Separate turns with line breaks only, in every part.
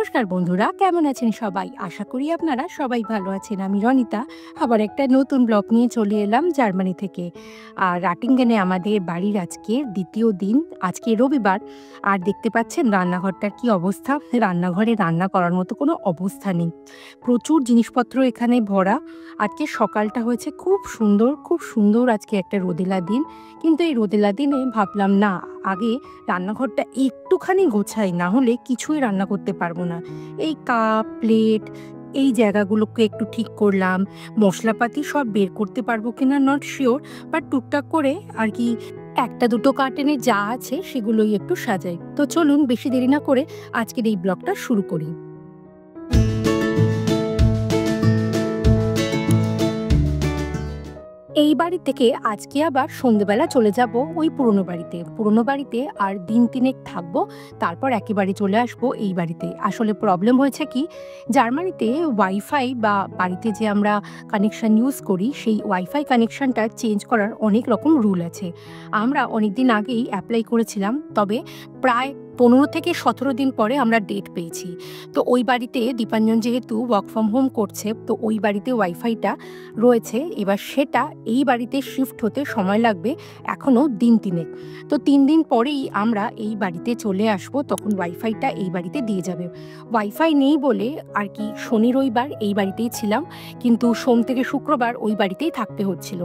নমস্কার বন্ধুরা, কেমন আছেন সবাই? আশা করি আপনারা সবাই ভালো আছেন। আমি রনিতা আবার একটা নতুন ব্লগ নিয়ে চলে এলাম জার্মানি থেকে। আর রাটিংগেনে আমাদের বাড়ির আজকে দ্বিতীয় দিন, আজকে রবিবার। আর দেখতে পাচ্ছেন রান্নাঘরটার কি অবস্থা। রান্নাঘরে রান্না করার মতো কোনো অবস্থা নেই, প্রচুর জিনিসপত্র এখানে ভরা। আজকে সকালটা হয়েছে খুব সুন্দর, খুব সুন্দর আজকে একটা রোদেলা দিন। কিন্তু এই রোদেলা দিনে ভাবলাম না, আগে রান্নাঘরটা একটুখানি গোছাই, না হলে কিছুই রান্না করতে পারবো না। এই কাপ প্লেট এই জায়গাগুলোকে একটু ঠিক করলাম, মশলাপাতি সব বের করতে পারবো কিনা নট শিওর, বাট টুকটাক করে আর কি একটা দুটো কার্টেনে যা আছে সেগুলোই একটু সাজাই। তো চলুন বেশি দেরি না করে আজকের এই ব্লগটা শুরু করি। এই বাড়ি থেকে আজকে আবার সন্ধ্যেবেলা চলে যাব ওই পুরনো বাড়িতে আর দিন তিনেক থাকবো, তারপর একেবারে চলে আসবো এই বাড়িতে। আসলে প্রবলেম হয়েছে কি, জার্মানিতে ওয়াইফাই বা বাড়িতে যে আমরা কানেকশান ইউজ করি সেই ওয়াইফাই কানেকশানটা চেঞ্জ করার অনেক রকম রুল আছে। আমরা অনেক দিন আগেই অ্যাপ্লাই করেছিলাম, তবে প্রায় 15 থেকে 17 দিন পরে আমরা ডেট পেয়েছি। তো ওই বাড়িতে দীপাঞ্জন যেহেতু ওয়ার্ক ফ্রম হোম করছে, তো ওই বাড়িতে ওয়াইফাইটা রয়েছে। এবার সেটা এই বাড়িতে শিফট হতে সময় লাগবে এখনও দিন তিনেক। তো 3 দিন পরেই আমরা এই বাড়িতে চলে আসব, তখন ওয়াইফাইটা এই বাড়িতে দিয়ে যাবে। ওয়াইফাই নেই বলে আর কি শনি রবিবার এই বাড়িতেই ছিলাম, কিন্তু সোম থেকে শুক্রবার ওই বাড়িতেই থাকতে হচ্ছিল।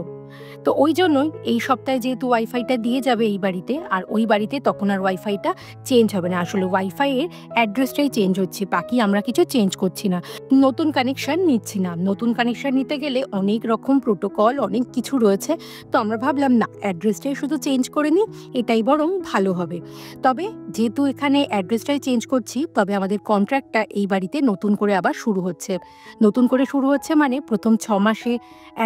তো ওই জন্যই এই সপ্তাহে যেহেতু ওয়াইফাইটা দিয়ে যাবে এই বাড়িতে, আর ওই বাড়িতে তখন আর ওয়াইফাইটা চেঞ্জ হবে না। আসলে ওয়াইফাইয়ের অ্যাড্রেসটাই চেঞ্জ হচ্ছে, বাকি আমরা কিছু চেঞ্জ করছি না, নতুন কানেকশান নিচ্ছি না। নতুন কানেকশান নিতে গেলে অনেক রকম প্রোটোকল, অনেক কিছু রয়েছে। তো আমরা ভাবলাম না, অ্যাড্রেসটাই শুধু চেঞ্জ করে নিই, এটাই বরং ভালো হবে। তবে যেহেতু এখানে অ্যাড্রেসটাই চেঞ্জ করছি, তবে আমাদের কন্ট্রাক্টটা এই বাড়িতে নতুন করে আবার শুরু হচ্ছে। নতুন করে শুরু হচ্ছে মানে প্রথম 6 মাসে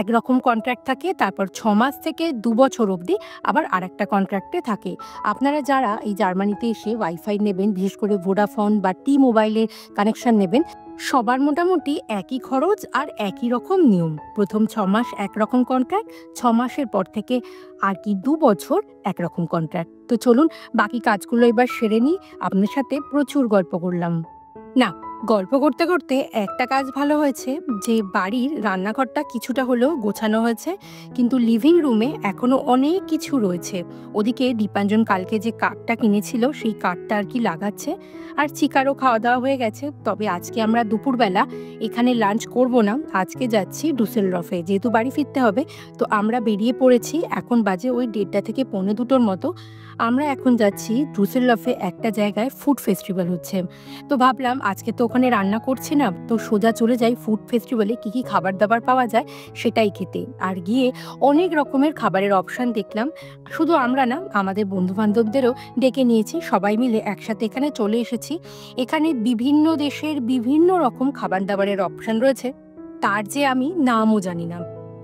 একরকম কন্ট্রাক্ট থাকে, তারপর 6 মাস থেকে 2 বছর অবধি আবার আরেকটা কন্ট্রাক্টে থাকে। আপনারা যারা এই জার্মানিতে এসে ওয়াইফাই নেবেন, বিশেষ করে ভোডাফোন বা টি মোবাইলের কানেকশান নেবেন, সবার মোটামুটি একই খরচ আর একই রকম নিয়ম। প্রথম 6 মাস একরকম কন্ট্রাক্ট, 6 মাসের পর থেকে আর কি 2 বছর একরকম কন্ট্রাক্ট। তো চলুন বাকি কাজগুলো এবার সেরে নিই। আপনার সাথে প্রচুর গল্প করলাম না, গল্প করতে করতে একটা কাজ ভালো হয়েছে যে বাড়ির রান্নাঘরটা কিছুটা হলেও গোছানো হয়েছে, কিন্তু লিভিং রুমে এখনও অনেক কিছু রয়েছে। ওদিকে দীপাঞ্জন কালকে যে কাঠটা কিনেছিল সেই কাঠটা আর কি লাগাচ্ছে, আর চিকারও খাওয়া দাওয়া হয়ে গেছে। তবে আজকে আমরা দুপুরবেলা এখানে লাঞ্চ করব না, আজকে যাচ্ছি ডুসেলডর্ফে, যেহেতু বাড়ি ফিরতে হবে। তো আমরা বেরিয়ে পড়েছি, এখন বাজে ওই 1:30 থেকে 1:45-2টোর মতো। আমরা এখন যাচ্ছি ডুসেলডর্ফে, একটা জায়গায় ফুড ফেস্টিভ্যাল হচ্ছে। তো ভাবলাম আজকে তো ওখানে রান্না করছি না, তো সোজা চলে যাই ফুড ফেস্টিভ্যালে কী কী খাবার দাবার পাওয়া যায় সেটাই খেতে। আর গিয়ে অনেক রকমের খাবারের অপশান দেখলাম। শুধু আমরা না, আমাদের বন্ধুবান্ধবদেরও ডেকে নিয়েছি, সবাই মিলে একসাথে এখানে চলে এসেছি। এখানে বিভিন্ন দেশের বিভিন্ন রকম খাবার দাবারের অপশান রয়েছে, তার যে আমি নামও জানি না।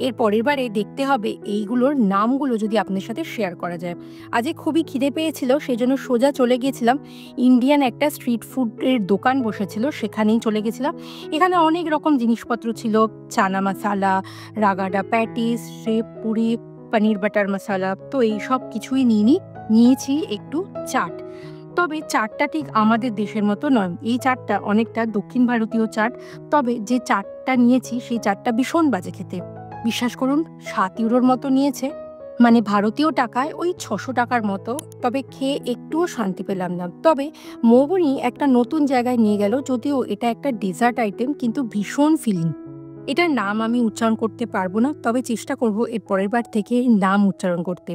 এর পরের বারে দেখতে হবে এইগুলোর নামগুলো যদি আপনার সাথে শেয়ার করা যায়। আজকে খুবই খিদে পেয়েছিল, সেই জন্য সোজা চলে গিয়েছিলাম ইন্ডিয়ান একটা স্ট্রিট ফুডের দোকান বসেছিল, সেখানেই চলে গেছিলাম। এখানে অনেক রকম জিনিসপত্র ছিল, চানা মশালা, রাগাডা প্যাটিস, শেপ পুরি, পনির বাটার মশালা। তো এই সব কিছুই নিয়েছি একটু চাট। তবে চাটটা ঠিক আমাদের দেশের মতো নয়, এই চাটটা অনেকটা দক্ষিণ ভারতীয় চাট। তবে যে চাটটা নিয়েছি সেই চাটটা ভীষণ বাজে খেতে। বিশ্বাস করুন, 7 ইউরোর মতো নিয়েছে, মানে ভারতীয় টাকায় ওই 600 টাকার মতো। তবে খেয়ে একটুও শান্তি পেলাম না। তবে মৌবনি একটা নতুন জায়গায় নিয়ে গেল, যদিও এটা একটা ডেজার্ট আইটেম, কিন্তু ভীষণ ফিলিং। এটার নাম আমি উচ্চারণ করতে পারবো না, তবে চেষ্টা করব এর পরের বার থেকে নাম উচ্চারণ করতে।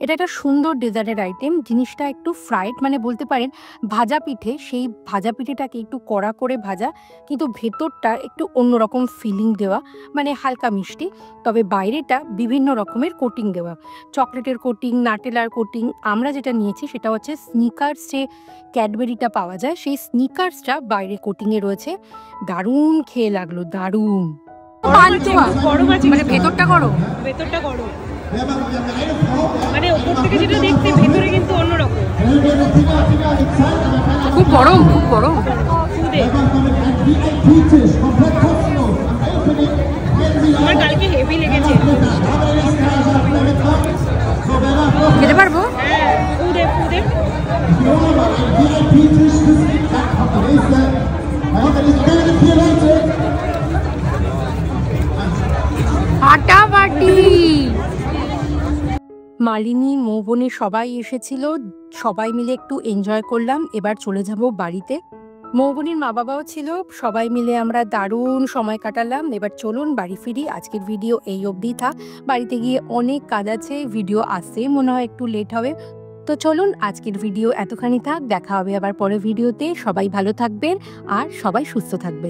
এটা একটা সুন্দর ডেজার্টের আইটেম। জিনিসটা একটু ফ্রাইড, মানে বলতে পারেন ভাজা পিঠে। সেই ভাজা পিঠেটাকে একটু কড়া করে ভাজা, কিন্তু ভেতরটা একটু অন্যরকম ফিলিং দেওয়া, মানে হালকা মিষ্টি। তবে বাইরেটা বিভিন্ন রকমের কোটিং দেওয়া, চকলেটের কোটিং, নাটেলার কোটিং। আমরা যেটা নিয়েছি সেটা হচ্ছে স্নিকার্স, যে ক্যাডবেরিটা পাওয়া যায় সেই স্নিকার্সটা বাইরে কোটিংয়ে রয়েছে। দারুণ খেয়ে লাগলো, দারুণ। মানে ভেতরটা গরম,
মানে উপর থেকে যেটা দেখতে, ভেতরে কিন্তু অন্যরকম।
খুব গরম, খুব গরম।
আমার কালকে হেভি লেগেছে।
খেতে পারবো?
হ্যাঁ, ফুদে
ফাটাফাটি। মালিনী, মৌবনি সবাই এসেছিল, সবাই মিলে একটু এনজয় করলাম। এবার চলে যাব বাড়িতে। মৌবনির মা বাবাও ছিল, সবাই মিলে আমরা দারুণ সময় কাটালাম। এবার চলুন বাড়ি ফিরি। আজকের ভিডিও এই অবধি থাক। বাড়িতে গিয়ে অনেক কাজ আছে, ভিডিও আসতে মনে হয় একটু লেট হবে। তো চলুন আজকের ভিডিও এতখানি থাক, দেখা হবে আবার পরের ভিডিওতে। সবাই ভালো থাকবেন আর সবাই সুস্থ থাকবেন।